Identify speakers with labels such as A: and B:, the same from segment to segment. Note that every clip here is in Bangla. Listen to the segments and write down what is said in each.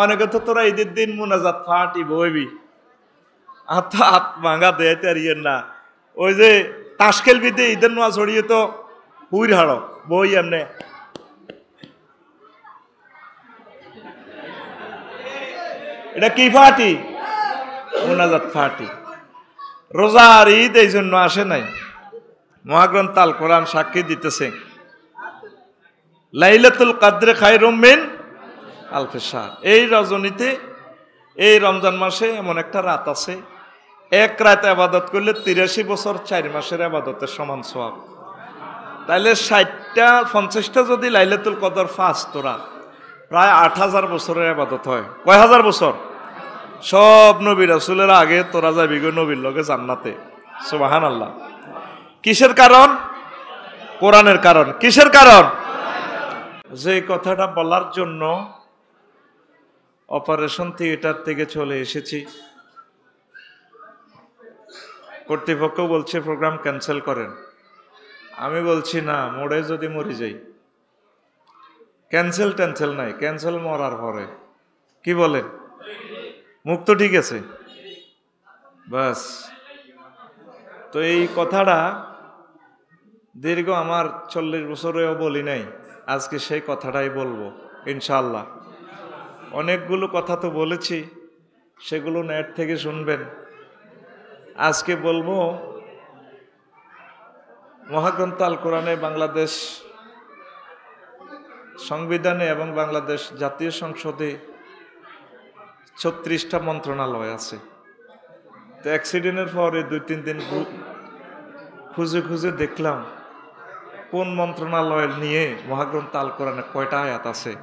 A: অনেকে তো তোরা ঈদের দিন মুনাজাত ফাটি বইবি হাত ভাঙা দেয় আর ইয়ের না ওই যে তাস খেলবিতে ঈদের নোয়া ছড়িয়ে তো হুইর হাড়ো বই এমনে এটা কি ফাটি মুনাজাত ফাটি রোজার ঈদ এই জন্য আসে নাই মহাগ্রন্থ আল কোরআন সাক্ষী দিতেছে লাইলাতুল কদরে খায়রুম মিন আলফি শাহর। এই রজনীতে এই রমজান মাসে এমন একটা রাত আছে এক রাত ইবাদত করলে 83 বছর 4 মাসের ইবাদতের সমান সওয়াব। তাইলে 50টা যদি লাইলাতুল কদর ফাস তোরা প্রায় 8000 বছরের ইবাদত হয়। কয় হাজার বছর? সব নবী রাসূলের আগে তোরা যাবি গো নবীর লগে জান্নাতে। সুবহানাল্লাহ। কিসের কারণ? কোরআনের কারণ। কিসের কারণ? যে কথাটা বলার জন্য অপারেশন থিয়েটার থেকে চলে এসেছি, কর্তৃপক্ষ বলছে প্রোগ্রাম ক্যান্সেল করেন। আমি বলছি না, মোড়ে যদি মরে যাই। ক্যান্সেল নাই, ক্যান্সেল মরার পরে। কি বলেন? মুখ তো ঠিক আছে বাস। তো এই কথাটা দীর্ঘ আমার 40 বছরেও বলি নাই, আজকে সেই কথাটাই বলবো ইনশাআল্লাহ। অনেকগুলো কথা তো বলেছি, সেগুলো নেট থেকে শুনবেন। আজকে বলবো মহাগ্রন্থ আল কোরআনে বাংলাদেশ সংবিধানে এবং বাংলাদেশ জাতীয় সংসদে 36টা মন্ত্রণালয় আছে। তো অ্যাক্সিডেন্টের পরে 2-3 দিন খুঁজে দেখলাম কোন মন্ত্রণালয় নিয়ে মহাগ্রন্থ আল কোরআনে কয়টা আয়াত আছে।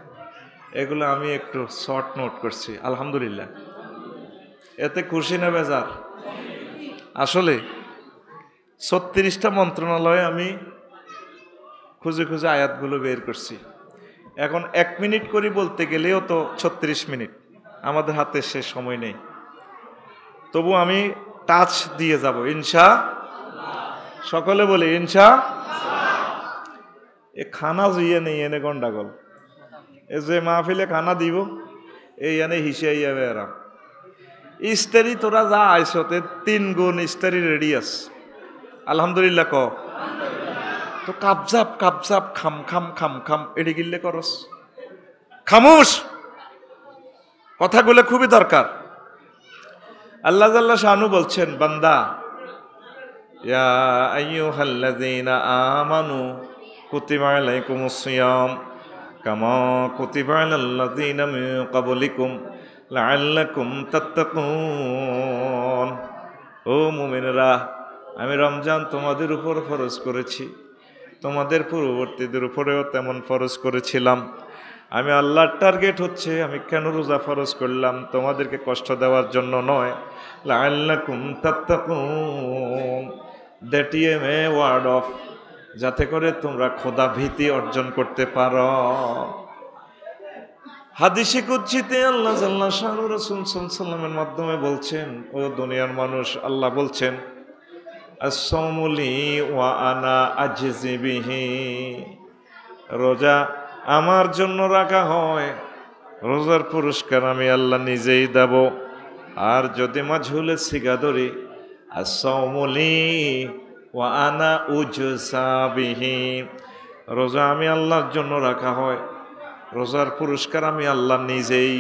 A: এগুলো আমি একটু শর্ট নোট করছি। আলহামদুলিল্লাহ। এতে খুশি না বেজার? আসলে 36টা মন্ত্রণালয়ে আমি খুঁজে আয়াতগুলো বের করছি। এখন 1 মিনিট করে বলতে গেলেও তো 36 মিনিট, আমাদের হাতে সে সময় নেই। তবু আমি টাচ দিয়ে যাব ইনশা। সকলে বলি ইনশা। এ খানা জুইয়ে নেই এনে গন্ডাগোল। এ যে মাহফিলে খানা দিব এই এনে হিসাইয়া বেড়া ইস্তারি তোরা যা আইসতে 3 গুণ ইস্তারি রেডি আস। আলহামদুলিল্লাহ ক। তো কাপজাপ খাম এডি গিল্লে করস। খামোশ। কথাগুলো খুবই দরকার। আল্লাহ জাল্লা শানু বলছেন, বান্দা ইয়া আইয়ুহাল্লাযীনা আমানু কুতিবা আলাইকুমুস সিয়াম কামা কুতিবা আলাল্লাযীনা মিন ক্বাবলিকুম লাআল্লাকুম তাত্তাকুন। ও মুমিনরা, আমি রমজান তোমাদের উপর ফরজ করেছি, তোমাদের পূর্ববর্তীদের উপরেও তেমন ফরজ করেছিলাম। আমি আল্লাহর টার্গেট হচ্ছে আমি কেন রোজা ফরজ করলাম? তোমাদেরকে কষ্ট দেওয়ার জন্য নয়। লাআল্লাকুম তাত্তাকুন, that is a word of, যাতে করে তোমরা খোদা ভীতি অর্জন করতে পারো। হাদিসে কুদসিতে আল্লাহ জাল্লা শানু রাসূল সাল্লাল্লাহু আলাইহি ওয়াসাল্লামের মাধ্যমে বলছেন, ও দুনিয়ার মানুষ, আল্লাহ বলছেন আস-সাওমু লি ওয়া আনা আজজি বিহি, রোজা আমার জন্য রাখা হয়, রোজার পুরস্কার আমি আল্লাহ নিজেই দেব। আর যদি মাঝহুলে সিগা ধরি আস-সাওমু লি ওয়া আনা উজসা বিহি, রোজা আমি আল্লাহর জন্য রাখা হয়, রোজার পুরস্কার আমি আল্লাহ নিজেই।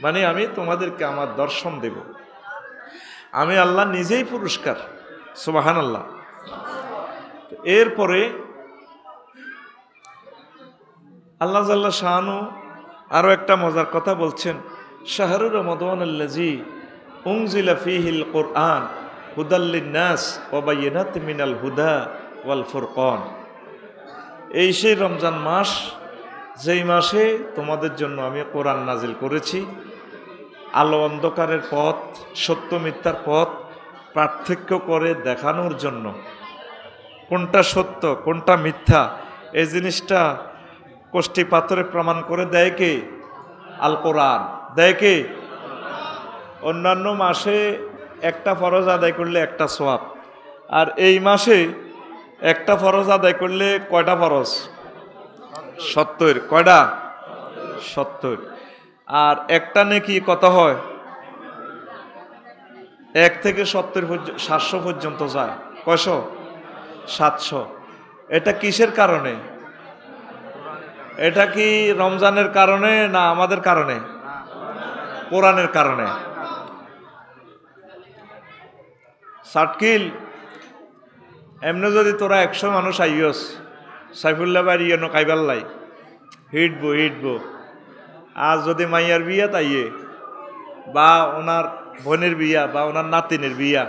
A: মানে আমি তোমাদেরকে আমার দর্শন দেব, আমি আল্লাহ নিজেই পুরস্কার। সুবহানাল্লাহ। এরপরে আল্লাহ জাল্লা শানু আরো একটা মজার কথা বলছেন, শাহরু রমাদানাল্লাযী উনজিলা ফীহিল কুরআন হুদাল লিন-নাস ওয়া বায়িনাতিন মিনাল হুদা ওয়াল ফুরকান। এই সেই রমজান মাস, যেই মাসে তোমাদের জন্য আমি কোরআন নাজিল করেছি, আলো অন্ধকারের পথ, সত্য মিথ্যার পথ পার্থক্য করে দেখানোর জন্য। কোনটা সত্য কোনটা মিথ্যা এই জিনিসটা কষ্টি পাথরে প্রমাণ করে দেয় কে? আল কোরআন দেয় কে? অন্যান্য মাসে একটা ফরজ আদায় করলে একটা সওয়াব, আর এই মাসে একটা ফরজ আদায় করলে কয়টা ফরজ? 70। কয়টা? 70। আর একটা নেকি কত হয়? 1 থেকে 700 পর্যন্ত যায়। কয়শো? 700। এটা কিসের কারণে? এটা কি রমজানের কারণে না আমাদের কারণে? কোরআনের কারণে। সাটকিল এমনি যদি তোরা 100 মানুষ আইয়স সাইফুল্লাহ বাড়ি এনো কাইবাল্লাই হিটবো। আর যদি মাইয়ার বিয়া তাইয়ে বা ওনার বোনের বিয়া বা ওনার নাতিনের বিয়া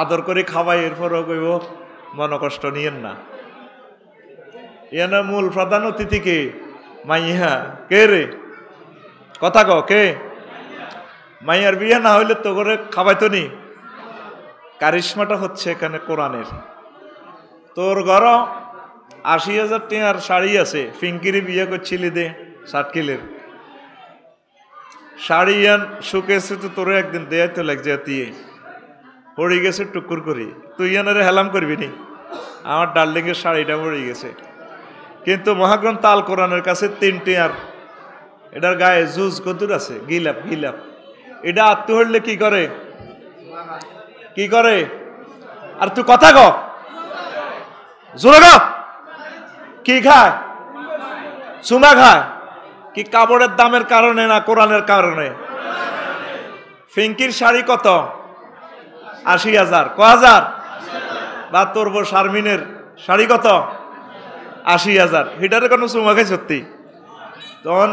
A: আদর করে খাওয়াই, এরপরও কইব মনকষ্ট নিয়েন না। এনে মূল প্রধান অতিথি কে? মাইয়া। কে রে? কথা ক, কে? মাইয়ার বিয়া না হইলে তো করে খাওয়াইতো নি। কারিশমাটা হচ্ছে এখানে কোরআনের। তোর ঘর 80,000 টাকার শাড়ি আছে, ফিঙ্কিরি বিয়ে করছিলি দে সাটকিলের শাড়ি আন শুকেছে, তো তোরে একদিন দেয় তো লাগছে দিয়ে পড়ে গেছে টুকুর করি, তুই এনারে হেলাম করবি নি? আমার ডার্লিং এর শাড়িটা পড়ে গেছে। কিন্তু মহাগ্রন্থ আল কোরআনের কাছে 3 আর এটার গায়ে জুজ কদুর আছে, গিলাপ। এটা আত্ম হইলে কি করে? কি করে? আর তুই কথা ক, জোরে ক। কি খায়? চুমা খায়। কি কাপড়ের দামের কারণে না কোরআনের কারণে? ফিঙ্কির শাড়ি কত? 80,000। ক হাজার? বা তোর বউ শারমিনের শাড়ি কত? 80,000। হিটারে কোনো চুমা খাই সত্যি? তখন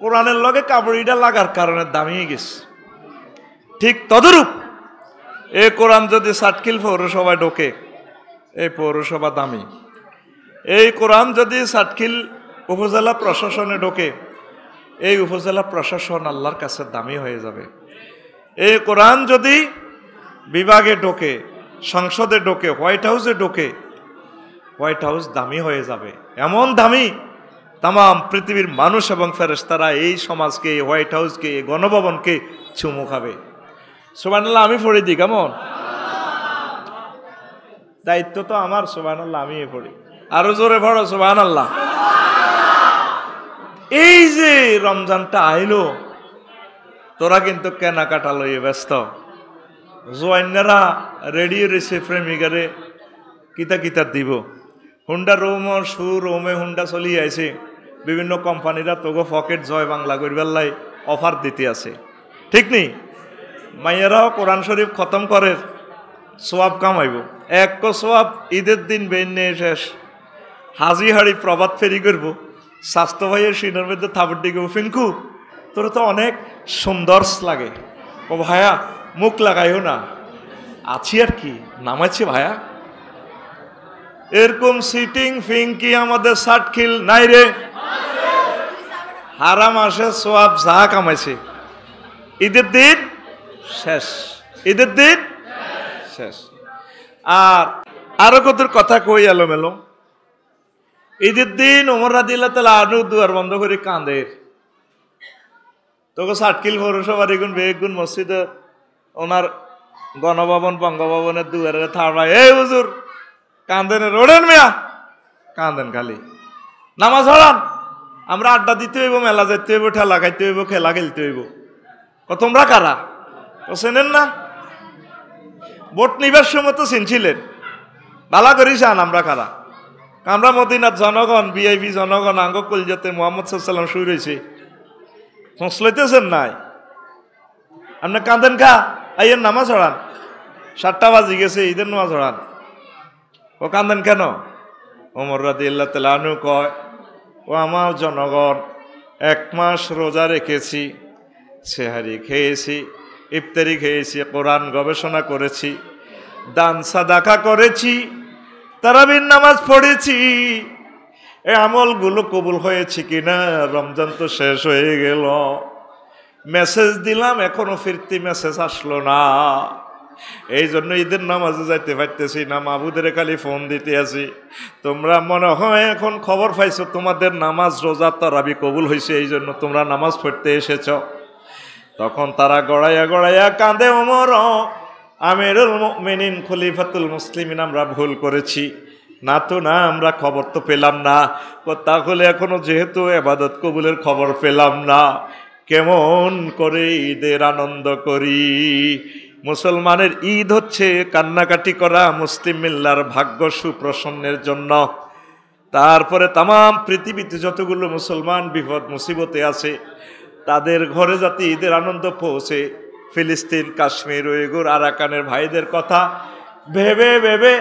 A: কোরআনের লগে কাপড়িটা লাগার কারণে দামিয়ে গেছে। ঠিক তদরূপ এই কোরআন যদি সাটকিল পৌরসভায় ঢোকে, এই পৌরসভা দামি। এই কোরআন যদি সাটকিল উপজেলা প্রশাসনে ঢোকে, এই উপজেলা প্রশাসন আল্লাহর কাছে দামি হয়ে যাবে। এই কোরআন যদি বিভাগে ঢোকে, সংসদে ঢোকে, হোয়াইট হাউসে ঢোকে, হোয়াইট হাউস দামি হয়ে যাবে। এমন দামি, তাম পৃথিবীর মানুষ এবং ফেরেশতারা এই সমাজকে, এই হোয়াইট হাউসকে, এই গণভবনকে চুমু খাবে। সুবহানাল্লাহ। আমি পড়ে দিই কেমন? দায়িত্ব তো আমার। সুবহানাল্লাহ। আমি পড়ি। আরো জোরে পড়ো সুবহানাল্লাহ। এই যে রমজানটা আইলো, তোরা কিন্তু কেনাকাটা লইয়ে ব্যস্ত। জোয়াইনারা রেডি রয়েছে প্রেমিকারে কিতা দিব। হুন্ডা রোমর সুর রোমে হুন্ডা চলি আইছে। বিভিন্ন কোম্পানিরা তোগো পকেট জয় বাংলা করবার লাই অফার দিতে আছে, ঠিক নি? মাইয়ারাও কোরআন শরীফ খতম করে সোয়াব কামাইব। এক সোয়াব ঈদের দিন বেন্যে শেষ। হাজি হাড়ি প্রভাত ফেরি করব। স্বাস্থ্য ভাইয়ের সিনের মধ্যে থাপড় দিকে, ফিনকু তোর তো অনেক সুন্দর লাগে। ও ভাইয়া মুখ লাগাইও না, আছি আর কি, নামাইছি ভাইয়া। এরকম সিটিং ফিঙ্কি আমাদের সাটকিল নাই রে। হারাম আসে সোয়াব যা কামাইছে, ঈদের দিন শেষ। ঈদের দিন শেষ। আর আরো কত কথা কই এলোমেলো। ঈদের দিন ওমর রাদিয়াল্লাহু তাআলা আনহু দুয়ার বন্ধ করে কাঁদে। তোকে সাটকিল পৌরসভার এগুন বেগুন মসজিদে ওনার গণভবন বঙ্গভবনের দুয়ারে থাড়ায়, এই হুজুর কাঁদেন, রোডেন মিয়া কাঁদেন খালি, নামাজ হরান। আমরা আড্ডা দিতে হইব, মেলা যাইতে হইব, ঠেলা খাইতে হইব, খেলা খেলতে হইব। তোমরা কারা? ও চেনেন না? ভোট নিবার সময় তো চিনছিলেন, ভালো করি চান আমরা কারা। আমরা মদিনার জনগণ, ভিআইপি জনগণ, আঙ্গ কলজাতে মুহাম্মদ সাল্লাল্লাহু আলাইহি ওয়াসাল্লাম শুরু হয়েছে। পৌঁছলাইতেছেন নাই? আপনি কাঁদেন কা? আইয়ের নামাজ হড়ান, 7টা বাজি গেছে, ঈদের নামাজ হড়ান। ও কাঁদেন কেন? ওমর রাদিয়াল্লাহু তাআলা আনহু কয়, ও আমার জনগণ, 1 মাস রোজা রেখেছি, সেহারি খেয়েছি, ইফতারি খেয়েছি, কোরআন গবেষণা করেছি, দান সাদাকা করেছি, তারাবির নামাজ পড়েছি। এই আমলগুলো কবুল হয়েছে কিনা? রমজান তো শেষ হয়ে গেল, মেসেজ দিলাম, এখনো ফিরতি মেসেজ আসলো না। এই জন্য ঈদের নামাজে যাইতে পারতেছি না, মাহবুদের খালি ফোন দিতে আছি। তোমরা মনে হয় এখন খবর পাইছো তোমাদের নামাজ রোজা তারাবি কবুল হয়েছে, এই জন্য তোমরা নামাজ পড়তে এসেছ। তখন তারা গড়াইয়া কাঁদে, ওমর আমিরুল মুমিনিন খলিফাতুল মুসলিমিন, আমরা ভুল করেছি, না তো না, আমরা খবর তো পেলাম না। তাহলে এখনো যেহেতু ইবাদত কবুলের খবর পেলাম না, কেমন করে ঈদের আনন্দ করি? মুসলমানের ঈদ হচ্ছে কান্নাকাটি করা মুসলিম মিল্লার ভাগ্য সুপ্রসন্নের জন্য। তারপরে তামাম পৃথিবীতে যতগুলো মুসলমান বিপদ মুসিবতে আছে তাদের ঘরে যাতে ঈদের আনন্দ পৌঁছে, ফিলিস্তিন, কাশ্মীর, উইগুর, আরাকানের ভাইদের কথা ভেবে ভেবে,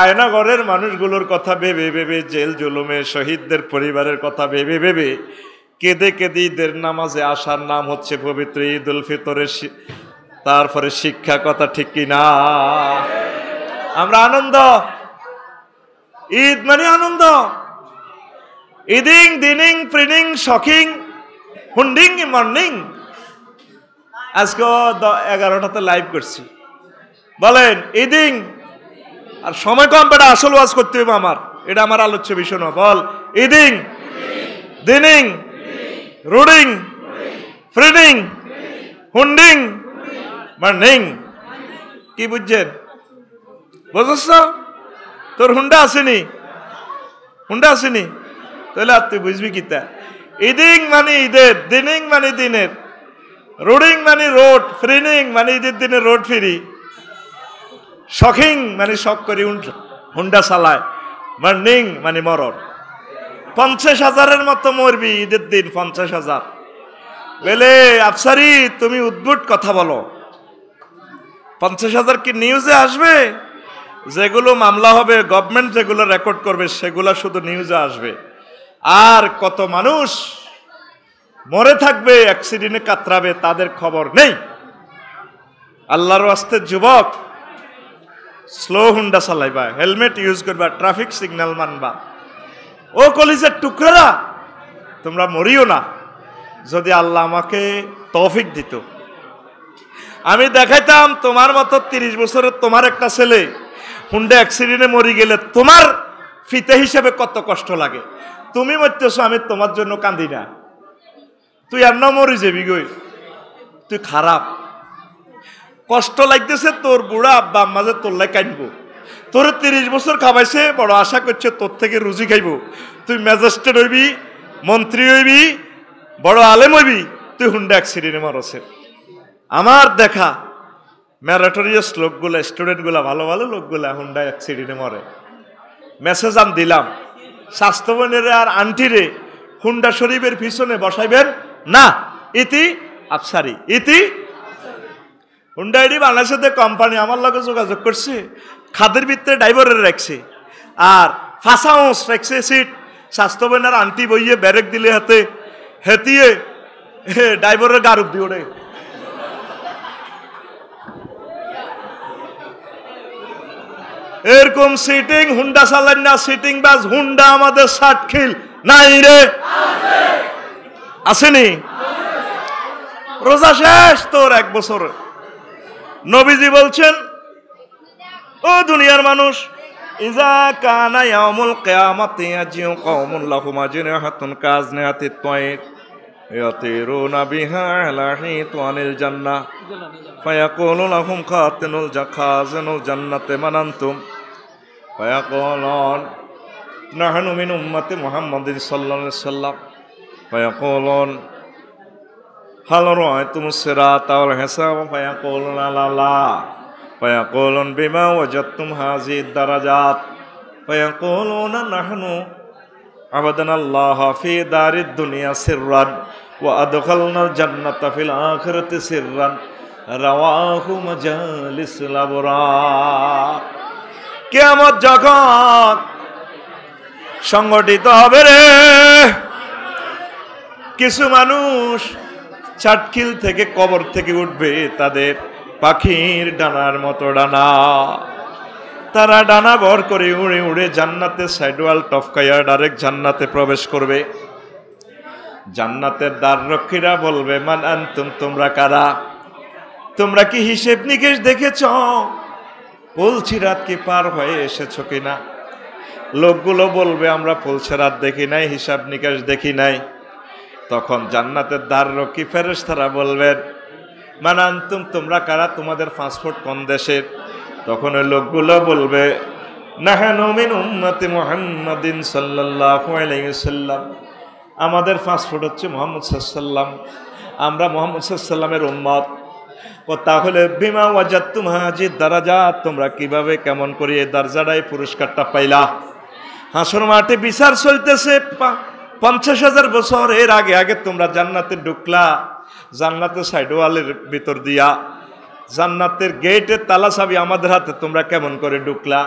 A: আয়নাগরের মানুষগুলোর কথা ভেবে ভেবে, জেল জুলুমে শহীদদের পরিবারের কথা ভেবে ভেবে কেঁদে কেঁদে ঈদের নামাজে আসার নাম হচ্ছে পবিত্র ঈদ উল ফিতরের তারপরে শিক্ষা, কথা ঠিক কিনা? আমরা আনন্দ, ঈদ মানে আনন্দ। ইদিং দিনিং প্রিনিং শখিং হুন্ডিং মর্নিং। আজকে 11টাতে লাইভ করছি, বলেন ইদিং। আর সময় কম, বেটা আসল ওয়াজ করতে হবে আমার, এটা আমার আলোচ্য বিষয় না। বল ইদিং দিনিং রুডিং ফ্রিডিং হুন্ডিং মর্নিং। কি বুঝছেন? বুঝছ? তোর হুন্ডা আসেনি, হুন্ডা আসেনি, তাহলে আর তুই বুঝবি কিতা? ইদিং মানে ঈদের, দিনিং মানে দিনের, রোডিং মানে রোড, ফ্রিনিং মানে ঈদের দিনে রোড ফিরি, শখিং মানে শখ করি হুন্ডা চালায়, মর্নিং মানে মরণ। 50,000-এর মতো মরবি ঈদের দিন, 50,000। বলে আফসারি তুমি উদ্ভুট কথা বলো, 50,000 কি নিউজে আসবে? যেগুলো মামলা হবে, গভর্নমেন্ট যেগুলো রেকর্ড করবে সেগুলো শুধু নিউজে আসবে। আর কত মানুষ মরে থাকবে, অ্যাক্সিডেন্টে কাতরাবে, তাদের খবর নেই। আল্লাহর ওয়াস্তে যুবক, স্লো হুন্ডা চালাইবা, হেলমেট ইউজ করবা, ট্রাফিক সিগন্যাল মানবা। ও কলিজের টুকরা, তোমরা মরিও না। যদি আল্লাহ আমাকে তৌফিক দিত, আমি দেখাইতাম তোমার মতো 30 বছরের তোমার একটা ছেলে হুন্ডা অ্যাক্সিডেন্টে মরি গেলে তোমার ফিতে হিসেবে কত কষ্ট লাগে। তুমি মরতেছো, আমি তোমার জন্য কান্দি না। তুই এমন মরি যাবি গই, তুই খারাপ। কষ্ট লাগতেছে তোর বুড়া আব্বা আম্মা যে তোর লাই কাঁদবো। তোর 30 বছর খাবাইছে, বড় আশা করছে তোর থেকে রুজি খাইব। তুই ম্যাজিস্ট্রেট হইবি, মন্ত্রী হইবি, বড় আলেম হইবি, তুই হুন্ডা অ্যাক্সিডেন্টে মরছে। আমার দেখা ম্যারাটোরিয়াস লোকগুলা, স্টুডেন্টগুলা, ভালো ভালো লোকগুলা হুন্ডা অ্যাক্সিডেন্টে মরে। মেসেজ আন দিলাম স্বাস্থ্যবনের আর আন্টিরে, হুন্ডা শরীফের পিছনে বসাইবেন না, ইতি আফসারি, ইতি হুন্ডা এডি বাংলাদেশের কোম্পানি আমার লগে যোগাযোগ করছে, খাদের ভিতরে ড্রাইভারের রাখছে আর ফাঁসাউস রাখছে সিট। স্বাস্থ্যবনের আন্টি বইয়ে ব্যারেক দিলে হাতে হেতিয়ে ড্রাইভারের গারুপ দিয়ে ওড়ে। এরকম সিটিং হুন্ডা চালান না, সিটিং বাস হুন্ডা আমাদের সাতখিল নাই রে, আসেনি? রোজা শেষ তোর 1 বছর। নবীজি বলছেন, ও দুনিয়ার মানুষ, ইজা কানা ইয়াউমুল কিয়ামাতি ইয়াজিউ কওমুন লাহুম আজনিহাতুন কাজনিহাতিত তায়র ইয়াতিরুনা বিহা আলা হিতানিল জান্নাহ ফায়াকুলু লাহুম খাজিনুল জান্নাতি মান আনতুম ফায়াকুলুন নাহনু মিন উম্মতি মুহাম্মাদিন সাল্লাল্লাহু আলাইহি ওয়াসাল্লাম ফায়াকুলুন হাল রাআইতুমুস সিরাতা ওয়াল হিসাব ফায়াকুলুনা লা ফায়াকুলুন বিমা ওয়াজাদতুম হাযিহিদ দারাজাত ফায়াকুলুনা নাহনু আবাদানাল্লাহ ফি দারিদ দুনিয়া সিররান ওয়া আদখালনাল জান্নাতা ফিল আখিরাতি সিররান রাওয়াহু মাজালিসুল আবরার। কিয়ামত যখন সংগঠিত হবে রে, কিছু মানুষ চাটখিল থেকে, কবর থেকে উঠবে, তাদের পাখির ডানার মতো ডানা, তারা ডানা ভর করে উড়ে উড়ে জান্নাতে সাইডওয়াল টপকাইয়া ডাইরেক্ট জান্নাতে প্রবেশ করবে। জান্নাতের দ্বাররক্ষীরা বলবে, মান আনতুম, তোমরা কারা? তোমরা কি হিসেব নিকেশ দেখেছ? পুলসিরাত কি পার হয়ে এসেছো কিনা? লোকগুলো বলবে, আমরা পুলসিরাত দেখি নাই, হিসাব নিকাশ দেখি নাই। তখন জান্নাতের দ্বাররক্ষী ফেরেশতারা বলবেন, মান আনতুম, তোমরা কারা? তোমাদের পাসপোর্ট কোন দেশের? তখন ওই লোকগুলো বলবে, নাহানু মিন উম্মতি মুহাম্মাদিন সাল্লাল্লাহু আলাইহি ওয়াসাল্লাম। আমাদের পাসপোর্ট হচ্ছে মুহাম্মদ সাল্লাল্লাহু আলাইহি ওয়াসাল্লাম, আমরা মুহাম্মদ সাল্লাল্লাহু আলাইহি ওয়াসাল্লামের উম্মত। ও তাহলে বিমা ওয়াজাদতুম হাজির দারাজাত, তোমরা কিভাবে কেমন করে এই দরজাটাই পুরস্কারটা পাইলা? হাসর মাঠে বিচার চলতেছে 50,000 বছর এর আগে আগে তোমরা জান্নাতে ঢুকলা, জান্নাতের সাইড ওয়ালের ভিতর দিয়া, জান্নাতের গেটের তালা চাবি আমাদের হাতে, তোমরা কেমন করে ঢুকলা?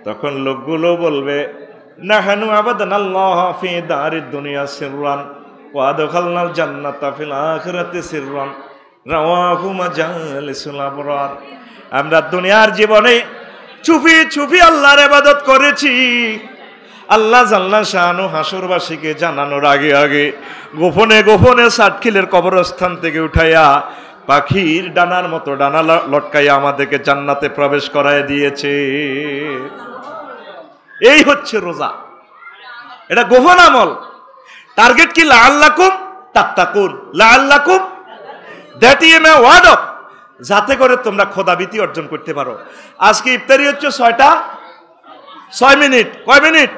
A: তখন লোকগুলো বলবে নাহানু আবাদানাল্লাহ ফি দারিদ দুনিয়া সিররান ওয়া আদখালনাল জান্নাতা ফিল আখিরাতি সিররান রাওয়াহু মাজালিসুল আবরার। আমরা দুনিয়ার জীবনে চুপি চুপি আল্লাহর ইবাদত করেছি, আল্লাহ জাল্লা শানু হাসরবাসীকে জানানোর আগে আগে গোপনে গোপনে সাতখিলের কবরস্থান থেকে উঠাইয়া পাখির ডানার মতো ডানা লটকাইয়া আমাদেরকে জান্নাতে প্রবেশ করায় দিয়েছে। এই হচ্ছে রোজা, এটা গোপন আমল। টার্গেট কি? লাআল্লাকুম তাত্তাকুন, লাআল্লাকুম, that is a word of, যাতে করে তোমরা খোদাভীতি অর্জন করতে পারো। আজকে ইফতারি হচ্ছে 6 মিনিট। কয় মিনিট?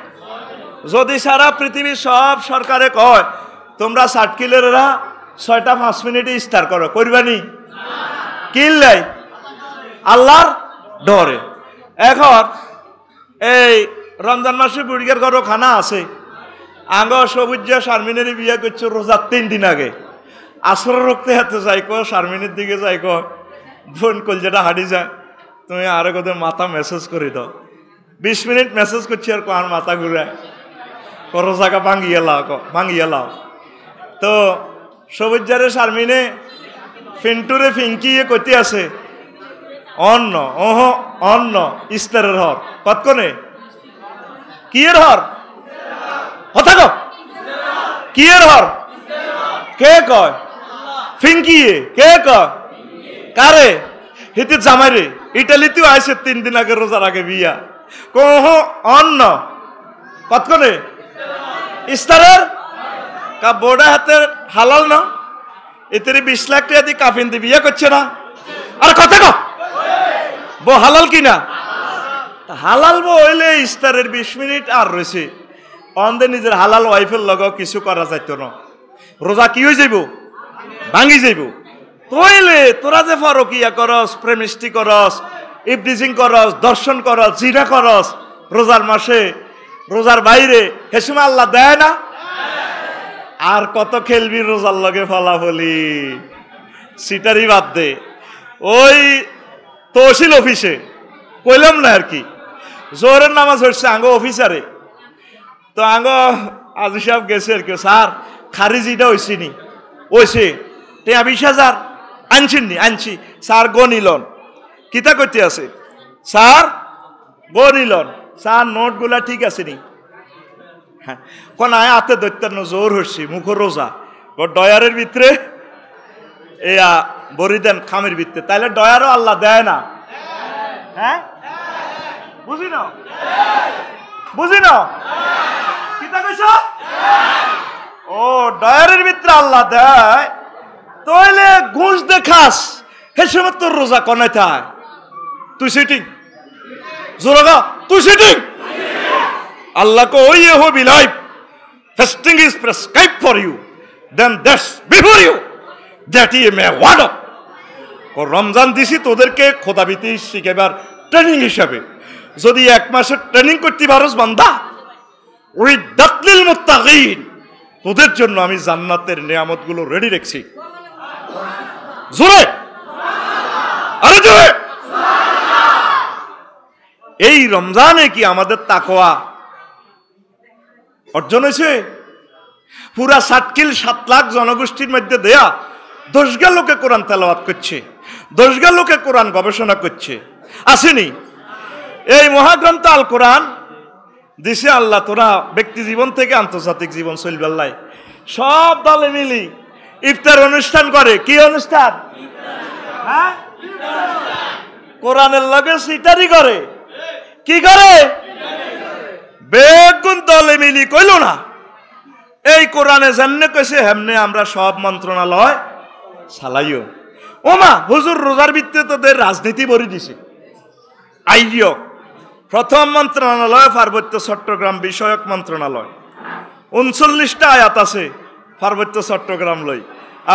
A: যদি সারা পৃথিবীর সব সরকারে কয় তোমরা 60 কিলোরা 6টা 5 মিনিটে ইফতার করো, করবানি? কিল্লাই আল্লাহর ডরে। এখন এই রমজান মাসে বুড়িগের ঘরও খানা আছে। আঙ্গ সবুজ শারমিনের বিয়ে করছে রোজার 3 দিন আগে, আসর রক্তে হাতে যাই কো, শারমিনের দিকে যাই কো, ফোন কলজেটা হাঁটি যায়, তুমি আরো কত মাথা মেসেজ করে দাও। 20 মিনিট মেসেজ করছি আর আর মাথা ঘুরায়, রোজাকা ভাঙিয়ে লাও। তো সবুজারে শারমিনে ফিন্টুরে ফিঙ্কিয়ে করতে আছে অন্ন, অন্ন ইস্তারের হর কতক্ষণে কি এর হর কথা কো, কি এর হর কে কয়? ফিঙ্কিয়ে কে কয়? কারে? হিতে জামাইরে। ইটালিতেও আইসে 3 দিন আগে, রোজার আগে বিয়া। কহ অন্ন কতক্ষণে ইস্তারের কা বোর্ডা হাতের হালাল না, এতে 20 লাখ টাকা দিয়ে কাফিন দিয়ে বিয়ে করছে না। আর কথা কো বো হালাল কিনা? হালাল বো হইলে ইস্তারের 20 মিনিট আর রয়েছে, অন্ধে নিজের হালাল ওয়াইফের লগেও কিছু করা যাইত না। রোজা কি হয়ে যাইব? ভাঙি যাইব। তইলে তোরা যে ফরকিয়া করস, প্রেমিষ্টি করস, ইফটিজিং করস, দর্শন করস, জিনা করস রোজার মাসে, রোজার বাইরে, হেসুমা আল্লাহ দেয় না? আর কত খেলবি রোজার লগে ফলাফলি? সিটারি বাদ দে। ওই তহসিল অফিসে কইলাম না আর কি, জোহরের নামাজ হচ্ছে আঙ্গ অফিসারে, তো আঙ্গ আজি সাহেব গেছে আর কি, স্যার খারিজিটা হয়েছি নি? ওইছে। 20,000 আনছেন নি? আনছি। স্যার গনিলন কিতা করতে আছে? স্যার গনিলন। স্যার নোটগুলা ঠিক আছে নি? হ্যাঁ। কোন আয় হাতে দৈত্যান্ন জোর হচ্ছি, মুখ রোজা, ডয়ারের ভিতরে এয়া বরি দেন খামের ভিতরে, তাইলে ডয়ারও আল্লাহ দেয় না? হ্যাঁ, বুঝি না, বুঝি না কিতা কইছ? ও ডয়ারের ভিতরে আল্লাহ দেয়, তাইলে ঘুষ দেখাস হে সময় তোর রোজা কনাই থাই? তুই সিটিং জোরগা, তুই sitting. Allah ko ye ho be life, fasting is prescribed for you, then that's before you, that ye may wado. Ko Ramzan disi toderke খোদাভীতি শিখাবার ট্রেনিং হিসাবে, যদি 1 মাসের ট্রেনিং করতে পারোস বান্দা, উইদাতলিল মুত্তাকিন, তোদের জন্য আমি জান্নাতের নিয়ামতগুলো রেডি রেখেছি। জোরে আরে জোরে। এই রমজানে কি আমাদের তাকওয়া অর্জন হয়েছে? পুরা 60 কিল 7 লাখ জনগোষ্ঠীর মধ্যে দেয়া 10 লোকে কোরআন তেলাওয়াত করছে, 10 লোকে কোরআন গবেষণা করছে, আসেনি? এই মহাগ্রন্থ আল কোরআন দিছে আল্লাহ, তোরা ব্যক্তি জীবন থেকে আন্তর্জাতিক জীবন চলবে আল্লাহ। সব দলে মিলি ইফতার অনুষ্ঠান করে। কি অনুষ্ঠান? হ্যাঁ, কোরআনের লগে সিটারি করে। কি করে? বেগুন দলে মিলি কইল না, এই কোরআনে যেমনে কইছে হেমনে আমরা সব মন্ত্রণালয় চালাইও। ওমা হুজুর রোজার ভিত্তিতে তোদের রাজনীতি ভরি দিছে, আইও প্রথম মন্ত্রণালয় পার্বত্য চট্টগ্রাম বিষয়ক মন্ত্রণালয়, 39টা আয়াত আছে পার্বত্য চট্টগ্রাম লই।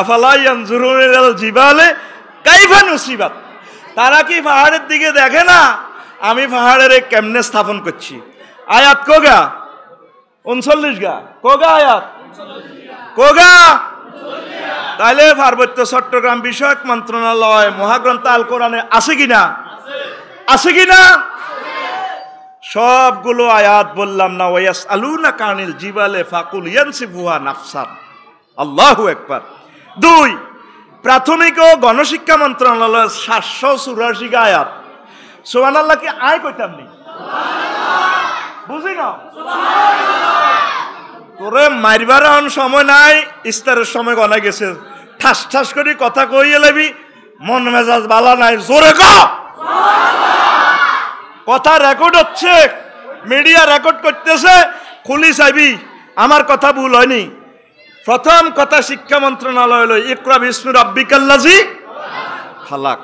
A: আফালা ইয়ানজুরুনা ইলাল জিবালে কাইফা নুসিবাত, তারা কি পাহাড়ের দিকে দেখে না আমি পাহাড়ের কেমনে স্থাপন করছি। আয়াত কোগা 39 গা, কোগা আয়াত কোগা। তাহলে পার্বত্য চট্টগ্রাম বিষয়ক মন্ত্রণালয় মহাগ্রন্থ আল কোরআনে আছে কিনা? আছে কিনা? সবগুলো আয়াত বললাম না। ওয়াস আলুনা কানিল জিবালে ফাকুল ইয়ানসিফুহা নাফসান। আল্লাহু আকবার। 2, প্রাথমিক ও গণশিক্ষা মন্ত্রণালয় 784 আয়াত। সুবহানাল্লাহ কি আয় কইতাম নি? বুঝি না তোরে মারবার সময় নাই, ইস্তারের সময় গনা গেছে। ঠাস ঠাস করে কথা কইয়ে লাবি, মন মেজাজ বালা নাই, জোরে ক। কথা রেকর্ড হচ্ছে, মিডিয়া রেকর্ড করতেছে, খুলি চাইবি আমার কথা ভুল হয়নি। প্রথম কথা শিক্ষা মন্ত্রণালয় হলো ইকরা বিসমি রাব্বিকাল্লাযী খালাক।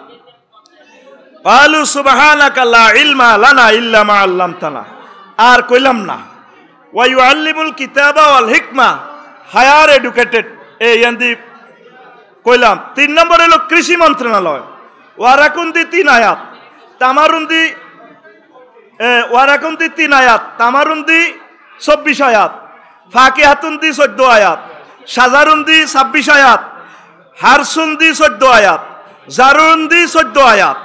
A: ক্বালু সুবহানাকা লা ইলমা লানা ইল্লা মা আল্লামতানা। আর কইলাম না ওয়া ইউআল্লিমুল কিতাবা ওয়াল হিকমা, হায়ার এডুকেটেড। এই ইয়ান্দি কইলাম। 3 নম্বর হলো কৃষি মন্ত্রণালয়, ওয়ারাকুন্দি 3 আয়াত, তামারুন্দি ওয়ারাকুন্দি 3 আয়াত, তামারুন্দি 24 আয়াত, ফাকিহাতুন্দি 14 আয়াত, সাজারুন্দি 26 আয়াত, হারসুন্দি 14 আয়াত, জারুন্দি 14 আয়াত।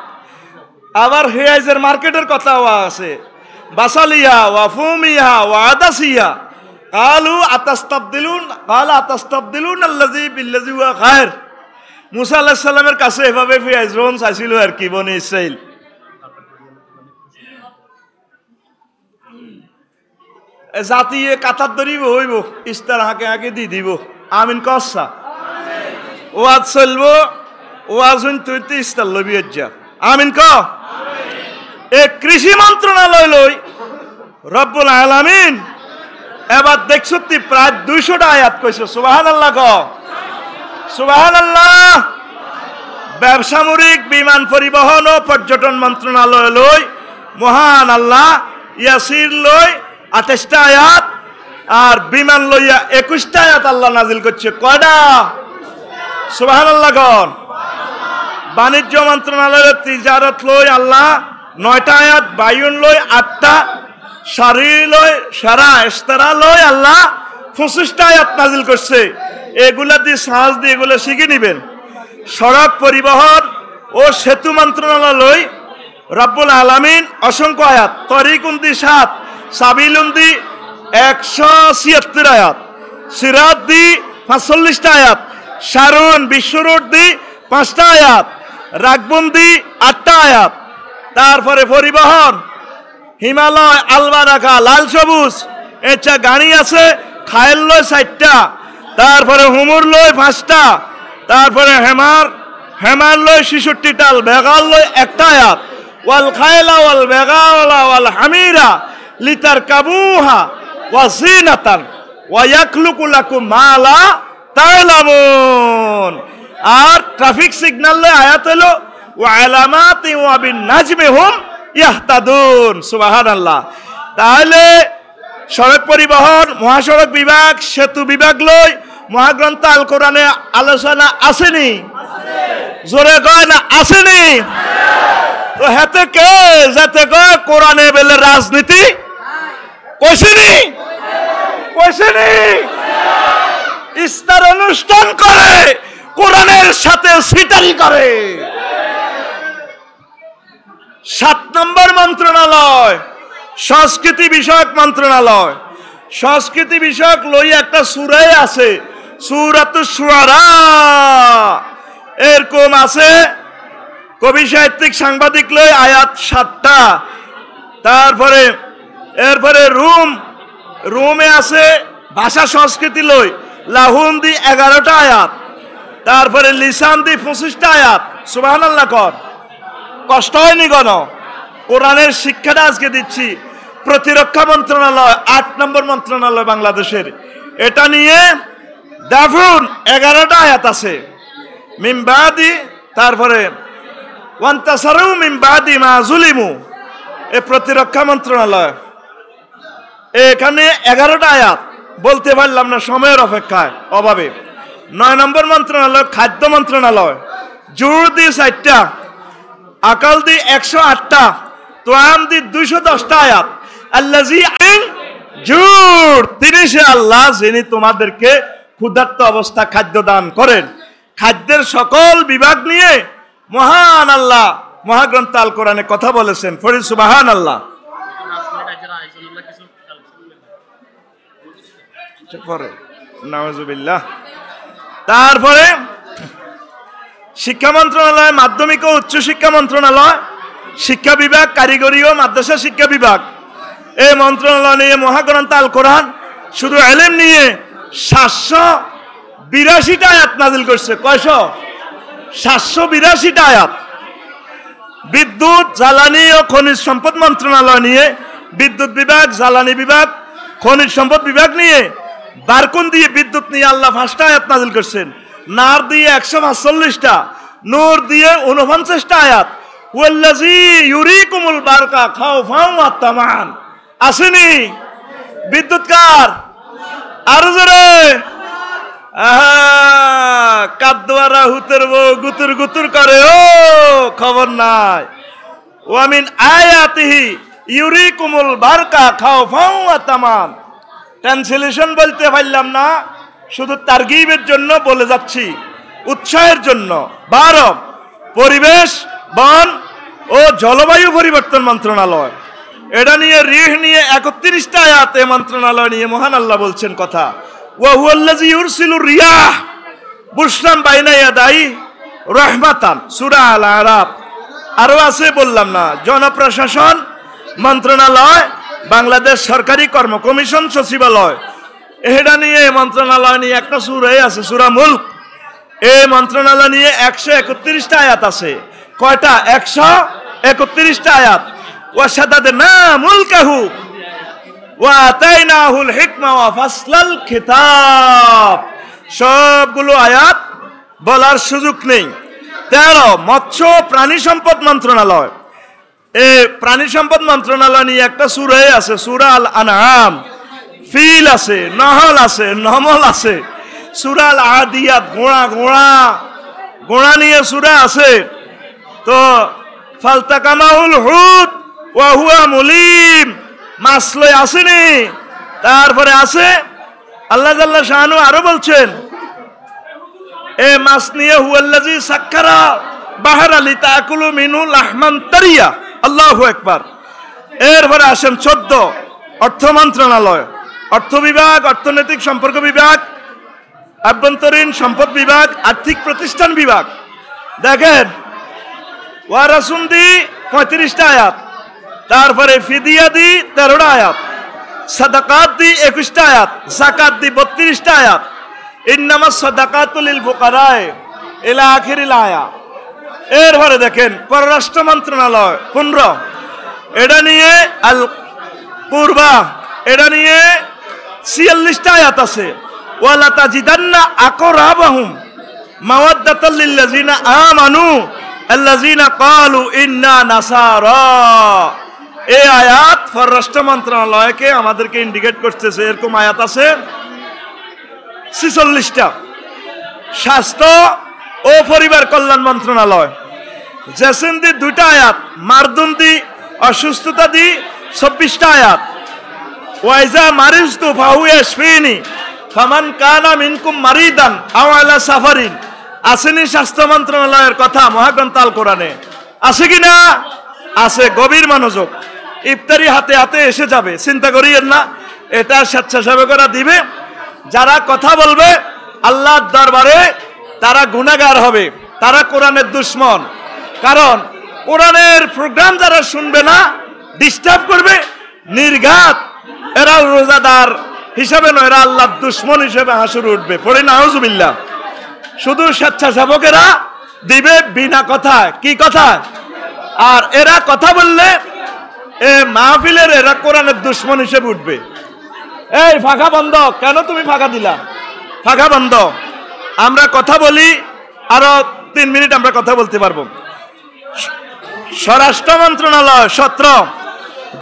A: আবার হেয়াজের মার্কেটের কথাও আছে, বাসালিয়া ওয়া ফুমিয়া ওয়া আদাসিয়া। কালু আতাস্তাবদিলুন, কালা আতাস্তাবদিলুন আল্লাযী বিল্লাযী হুয়া খায়র। মুসা আলাইহিস সালামের কাছে এভাবে ফিরাউন চাইছিল আর কি, বনি ইসরাইল। জাতিয়ে কাতার ধরিব হইব, ইস্তার হাঁকে হাঁকে দি দিব। আমিন কসা ওয়াজ চলবো, ওয়াজ হইন তুই ইস্তার লবি যা। আমিন ক। এ কৃষি মন্ত্রণালয় লই রব্বুল আলামিন এবার দেখছো প্রায় 200টা আয়াত কইছে। সুবহানাল্লাহ ক, সুবহানাল্লাহ। ব্যবসামূলক বিমান পরিবহন ও পর্যটন মন্ত্রণালয় লই মহান আল্লাহ ইয়াসির লই 28টা আয়াত, আর বিমান লইয়া 21টা আয়াত আল্লাহ নাজিল করছে। কয়টা? সুবহানাল্লাহ কোন। বাণিজ্য মন্ত্রণালয়ের তিজারত লই আল্লাহ 9টা আয়াত, বায়ুন লই 8টা, সারি লই সারা ইস্তারা লই আল্লাহ 25টা আয়াত নাজিল করছে। এগুলা দিয়ে সাজ দিয়ে এগুলো শিখে নিবেন। সড়ক পরিবহন ও সেতু মন্ত্রণালয় লই রব্বুল আলামিন অসংখ্য আয়াত, তরিকুন্দি 7, সাবিলুন্দি 176 আয়াত, সিরাত দি 45টা আয়াত, শারুন বিশ্বরোড দি 5টা আয়াত, রাগবন্দি 8টা আয়াত। তারপরে পরিবহন হিমালয়, আলবারাকা, লাল সবুজ এচা গাড়ি আছে, খায়েল লয় 4টা, তারপরে হুমুর লয় 5টা, তারপরে হেমার লয় 66টাল, বেগাল লয় 1টা আয়াত। ওয়াল খায়লা ওয়াল বেগালা ওয়াল হামিরা লিতার কাবুহা ওয়া জিনাতান ওয়া ইয়াখলুকু লাকুম মা লা তা'লামুন। আর ট্রাফিক সিগন্যাল লয় আয়াত হলো ওয়া আলামাতি ওয়া বিন নাজমি হুম ইয়াহতাদুন। সুবহানাল্লাহ। তাহলে সড়ক পরিবহন, মহাসড়ক বিভাগ, সেতু বিভাগ লই মহাগ্রন্থ আল কোরআনে আলোচনা আসেনি? জোরে কয় না আসেনি? তো হেতে কে যেতে কয় কোরআনে বেলে রাজনীতি কইছেনি? কইছেনি? ইস্তার অনুষ্ঠান করে, কোরআনের সাথে সিটারি করে। 7 নম্বর মন্ত্রণালয় সংস্কৃতি বিষয়ক মন্ত্রণালয়। সংস্কৃতি বিষয়ক লই একটা সূরাই আছে, সূরাতুশ শুআরা। এরকম আছে কবি সাহিত্যিক সাংবাদিক লই আয়াত 7টা। তারপরে এরপরে রুমে আছে ভাষা সংস্কৃতি লই লাহুন দি 11টা আয়াত, তারপরে লিসান দি 25টা আয়াত। সুবহানাল্লাহ কর। কষ্ট হয়নি গণ? কোরআনের শিক্ষাটা আজকে দিচ্ছি। প্রতিরক্ষা মন্ত্রণালয় 8 নম্বর মন্ত্রণালয় বাংলাদেশের, এটা নিয়ে দাফুন 11টা আয়াত আছে। মিমবাদি, তারপরে ওয়ান্তাসারু মিমবাদি মা যুলিমু, এ প্রতিরক্ষা মন্ত্রণালয়, এখানে 11টা আয়াত, বলতে পারলাম না সময়ের অপেক্ষায় অভাবে। 9 নম্বর মন্ত্রণালয় খাদ্য মন্ত্রণালয়, জোর দি 4টা, আকাল দি 108টা, তোয়াম দি 210টা আয়াত। আল্লাজি জুর, তিনি সে আল্লাহ যিনি তোমাদেরকে ক্ষুধার্ত অবস্থা খাদ্য দান করেন। খাদ্যের সকল বিভাগ নিয়ে মহান আল্লাহ মহাগ্রন্থ আল কোরআনে কথা বলেছেন। ফরিদ সুবহানাল্লাহ। নাউজুবিল্লাহ। তারপরে শিক্ষা মন্ত্রণালয়, মাধ্যমিক ও উচ্চ শিক্ষা মন্ত্রণালয়, শিক্ষা বিভাগ, কারিগরি ও মাদ্রাসা শিক্ষা বিভাগ, এই মন্ত্রণালয় নিয়ে মহাগ্রন্থ আল কোরআন শুধু ইলম নিয়ে 782টা আয়াত নাজিল করছে। কয়শ? 782টা আয়াত। বিদ্যুৎ, জ্বালানি ও খনিজ সম্পদ মন্ত্রণালয় নিয়ে বিদ্যুৎ বিভাগ, জ্বালানি বিভাগ, খনিজ সম্পদ বিভাগ নিয়ে বারকুন দিয়ে বিদ্যুৎ নিয়ে আল্লাহ 5টা আয়াত নাজিল করছেন। নার দিয়ে 145টা, নূর দিয়ে 49টা আয়াত। ওয়াল্লাযী ইউরিকুমুল বারকা খাওফান ওয়া তামান। আসেনি বিদ্যুৎ কার? আর জোরে কাদ্দুয়ারা হুতের বউ গুতুর গুতুর করে, ও খবর নাই। ওয়ামিন আয়াতিহি ইউরিকুমুল বারকা খাওফান ওয়া তামান। ট্রান্সলেশন বলতে পারলাম না, শুধু তারগিবের জন্য বলে যাচ্ছি, উৎসাহের জন্য। 12 পরিবেশ, বন ও জলবায়ু পরিবর্তন মন্ত্রণালয়, এটা নিয়ে রিহ নিয়ে 31টা আয়াত এই মন্ত্রণালয় নিয়ে মহান আল্লাহ বলছেন কথা। ওয়া হুয়াল্লাযী ইউরসিলুর রিয়াহ বুশরান বাইনা ইয়াদাই রাহমাতান, সূরা আল আরাফ। আরো আছে বললাম না। জনপ্রশাসন মন্ত্রণালয়, বাংলাদেশ সরকারি কর্ম কমিশন সচিবালয়, এটা নিয়ে মন্ত্রণালয় নিয়ে একটা সূরাই আছে, সূরা মুলক। এই মন্ত্রণালয় নিয়ে 131টা আয়াত আছে। কয়টা? 131টা আয়াত। ওয়াশাদাদনা মুলকাহু ওয়া আতাইনাহুল হিকমা ওয়া ফাসলাল খিতাব। সবগুলো আয়াত বলার সুযোগ নেই। 13 মৎস্য প্রাণী সম্পদ মন্ত্রণালয়, এই প্রাণী সম্পদ মন্ত্রণালয় নিয়ে একটা সূরা আছে, সূরা আল আনআম। ফিল আছে, নহল আছে, নমল আছে, সূরা আল আদিয়াত ঘোড়া নিয়ে সূরা আছে। তো ফালতাকামাহুল হুত ওয়া হুয়া মুলিম, মাছ লই আসেনি। তারপরে আছে আল্লাহ জাল্লা শানু আরো বলছেন, এ মাছ নিয়ে হুয়াল্লাযী সাক্কারা বাহরা লিতাকুলু মিনহু লাহমান তারিয়া। আল্লাহু আকবার। এরপরে আসেন 14 অর্থ মন্ত্রণালয়, অর্থ বিভাগ, অর্থনৈতিক সম্পর্ক বিভাগ, আভ্যন্তরীণ সম্পদ বিভাগ, আর্থিক প্রতিষ্ঠান বিভাগ। দেখেন ওয়ারাসুন দি 35টা আয়াত, তারপরে ফিদিয়া দি 13টা আয়াত, সাদাকাত দি 21টা আয়াত, যাকাত দি 32টা আয়াত, ইন্নামাস সাদাকাতু লিল ফুকারায়ে ইলা আখিরিল আয়া। এরপরে দেখেন পররাষ্ট্র মন্ত্রণালয় 15, এটা নিয়ে আল কুরবা, এটা নিয়ে 46টা আয়াত আছে। ওয়ালা তাজিদান্না আকরাবাহুম মাওয়াদ্দাতাল লিল্লাযিনা আমানু আল্লাযিনা ক্বালু ইন্না নাসারা। এই আয়াত পররাষ্ট্র মন্ত্রণালয়কে আমাদেরকে ইন্ডিকেট করতেছে। এরকম আয়াত আছে 46টা। স্বাস্থ্য ও পরিবার কল্যাণ মন্ত্রণালয়, জেসিন্দি 2টা আয়াত, মারদুন্দি অসুস্থতা দি 26টা আয়াত। ওয়াইজা মারিজতু ফাহুয়া ইয়াশফিনি ফামান কানা মিনকুম মারিদান আও আলা সাফারিন। আসেনি স্বাস্থ্য মন্ত্রণালয়ের কথা মহাগ্রন্থ আল কোরআনে? আছে কিনা? আছে। গভীর মনোযোগ। ইফতারি হাতে হাতে এসে যাবে, চিন্তা করিয়েন না। এটা স্বেচ্ছাসেবকরা দিবে। যারা কথা বলবে আল্লাহর দরবারে তারা গুনাহগার হবে, তারা কোরআনের দুশমন। কারণ কোরআনের প্রোগ্রাম যারা শুনবে না, ডিস্টার্ব করবে, নির্ঘাত এরা রোজাদার হিসাবে নয়, এরা আল্লাহর দুশমন হিসেবে হাসুরে উঠবে। পড়ে নাউজুবিল্লাহ। শুধু স্বেচ্ছাসেবকেরা দিবে বিনা কথা। কি কথা? আর এরা কথা বললে এ মাহফিলের এরা কোরআনের দুশমন হিসেবে উঠবে। এই ফাঁকা বন্ধ, কেন তুমি ফাঁকা দিলা? ফাঁকা বন্ধ। আমরা কথা বলি, আরো 3 মিনিট আমরা কথা বলতে পারবো। স্বরাষ্ট্র মন্ত্রণালয় 17,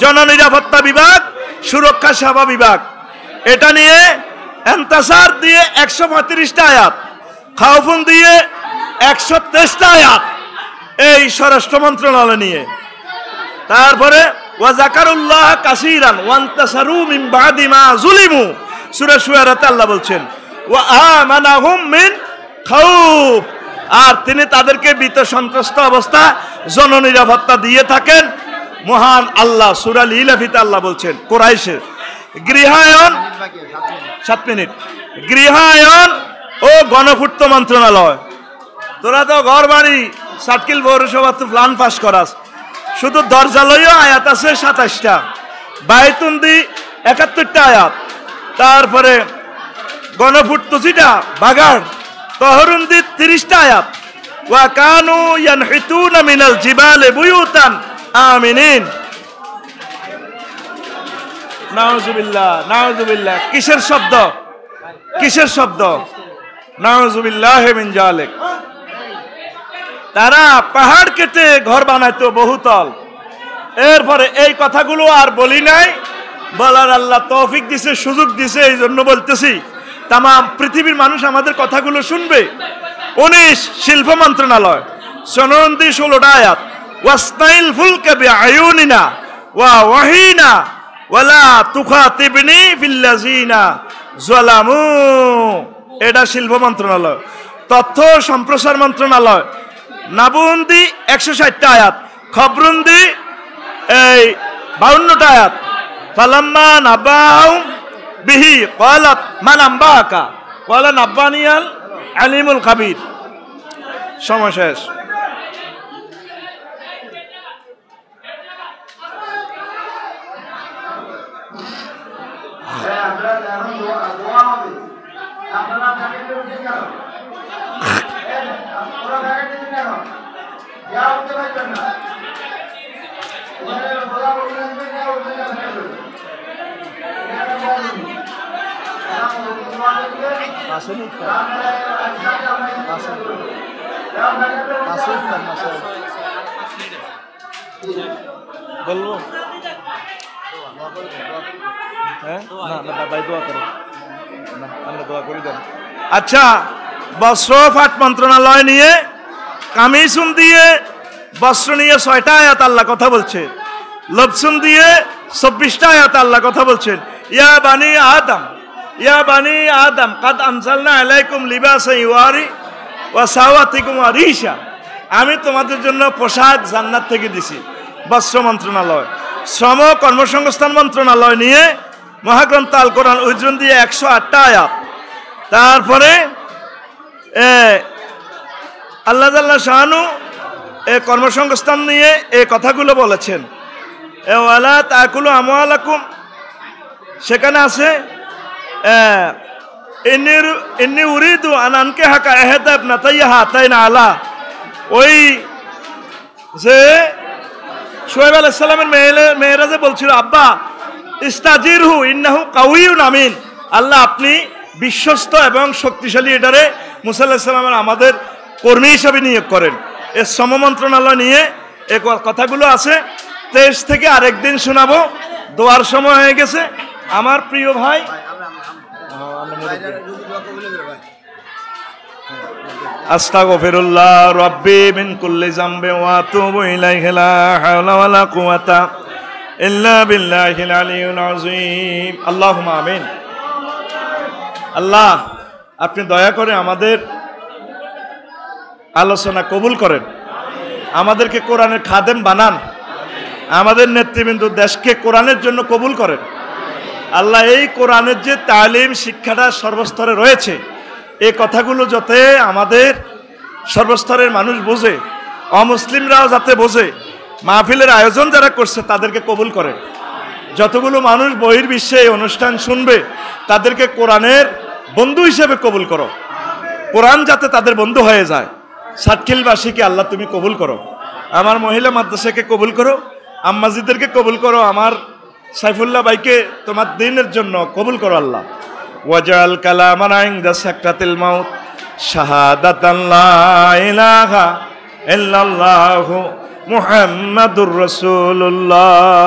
A: জননিরাপত্তা বিভাগ, সুরক্ষা সেবা বিভাগ। এটা নিয়ে এন্তাসার দিয়ে 135টা আয়াত, খাউফুন দিয়ে 123টা আয়াত এই স্বরাষ্ট্র মন্ত্রণালয় নিয়ে। তারপরে ওয়া যাকারুল্লাহ কাসীরান ওয়ান্তাসারু মিন বাদি মা যুলিমু, সূরা শুআরাতে আল্লাহ বলছেন ওয়া আমানাহুম মিন খাউফ, আর তিনি তাদেরকে ভীত সন্ত্রস্ত অবস্থা জননিরাপত্তা দিয়ে থাকেন মহান আল্লাহ। সূরা ইলাফিতে আল্লাহ বলছেন কুরাইশের গৃহায়ন 7 মিনিট গৃহায়ন ও গণপূর্ত মন্ত্রণালয়। তোরা তো ঘর বাড়ি সাতকিল পৌরসভা তো প্ল্যান পাস করাস, শুধু দরজালয় আয়াত আছে 27টা, বাইতুন্দি 71টা আয়াত, তারপরে গণপূর্ত যেটা বাগার তহরুন্দি 30টা আয়াত। ওয়া কানু ইয়ানহিতুনা মিনাল জিবালি বুয়ুতান আমিনিন। নাউজুবিল্লাহ নাউজুবিল্লাহ, কিসের শব্দ, কিসের শব্দ? নাউজুবিল্লাহি মিন যালিক। তারা পাহাড় কেটে ঘর বানাইতো বহুতল। এরপরে এই কথাগুলো আর বলি নাই, বলার আল্লাহ তৌফিক দিছে, সুযোগ দিছে, এই জন্য বলতেছি। তাম পৃথিবীর মানুষ আমাদের কথাগুলো শুনবে। 19 শিল্প মন্ত্রণালয়, সনন্দি 16টা আয়াত। ওয়াসনাইল ফুলকা বিআয়ুনিনা ওয়া ওয়াহিনা ওয়ালা তুখাতিবনি ফিল্লাযিনা যালামু, এটা শিল্প মন্ত্রণালয়। তথ্য সম্প্রসার মন্ত্রণালয়, নাবুন্দি 160টা আয়াত, খবরুন্দি এই 52টা আয়াত। ফালাম্মা নাবাউ বিহি ক্বালাত মান আম্বাকা ক্বালা নাব্বানিয়াল আলিমুল খাবীর। সময় শেষ। বলবো আচ্ছা, বস্ত্র পাট মন্ত্রণালয় নিয়ে কামিসুন দিয়ে বস্ত্র নিয়ে 6টা আয়াত আল্লাহ কথা বলছে। লবসুন দিয়ে 24টা আয়াত আল্লাহ কথা বলছেন। ইয়া বানি আদম, ইয়া বানি আদম কাদ আনজালনা আলাইকুম লিবাসান ইউয়ারি ওয়া সাওয়াতিকুম আরিশা, আমি তোমাদের জন্য পোশাক জান্নাত থেকে দিছি। বস্ত্র মন্ত্রণালয়। শ্রম কর্মসংস্থান মন্ত্রণালয় নিয়ে মহাগ্রন্থ আল কোরআন উজরুন দিয়ে 108টা আয়াত। তারপরে আল্লাহ জাল্লা শাহানু কর্মসংস্থান নিয়ে এই কথাগুলো বলেছেন। ওয়ালা তাকুলু আমওয়ালাকুম, সেখানে আছে ইন্নী উরিদু আন আনকিহাকা ইহদা ইবনাতাইয়া হাতাইনা আলা, ওই যে শুআয়ব আলাইহিস সালামের মেয়েরা যে বলছিল আব্বা ইস্তাজিরহু ইন্নাহু কাউইয়ুন আমিন, আল্লাহ আপনি বিশ্বস্ত এবং শক্তিশালী এটারে মুসা আলাইহিস সালামের আমাদের কর্মী হিসাবে নিয়োগ করেন। এর শ্রম মন্ত্রণালয় নিয়ে এই কথাগুলো আছে। 23 থেকে আরেকদিন শোনাবো, দোয়ার সময় হয়ে গেছে। আমার প্রিয় ভাই আস্তাগফিরুল্লাহ রাব্বি মিন কুল্লি যামবি ওয়া আতুবু ইলাইহি লা হাওলা ওয়ালা কুওয়াতা ইল্লা বিল্লাহিল আলিয়্যিল আযীম। আল্লাহুম্মা আমিন। আল্লাহ আপনি দয়া করে আমাদের আলোচনা কবুল করেন, আমাদেরকে কোরআনের খাদেম বানান, আমাদের নেতৃবৃন্দ দেশকে কোরআনের জন্য কবুল করেন। আল্লাহ এই কোরআনের যে তালিম শিক্ষাটা সর্বস্তরে রয়েছে, এই কথাগুলো যাতে আমাদের সর্বস্তরের মানুষ বোঝে, অমুসলিমরাও যাতে বোঝে, মাহফিলের আয়োজন যারা করছে তাদেরকে কবুল করে। যতগুলো মানুষ বহির্বিশ্বে এই অনুষ্ঠান শুনবে তাদেরকে কোরআনের বন্ধু হিসেবে কবুল করো, কোরআন যাতে তাদের বন্ধু হয়ে যায়। সাতখিলবাসীকে আল্লাহ তুমি কবুল করো, আমার মহিলা মাদ্রাসাকে কবুল করো, আম্মাজিদেরকে কবুল করো, আমার সাইফুল্লাহ ভাইকে তোমার দ্বীনের জন্য কবুল করো আল্লাহ। ওয়াজাল কালামানা ইনদা সাকরাতিল মাউত শাহাদাতান লা ইলাহা ইল্লাল্লাহু মুহাম্মাদুর রাসূলুল্লাহ।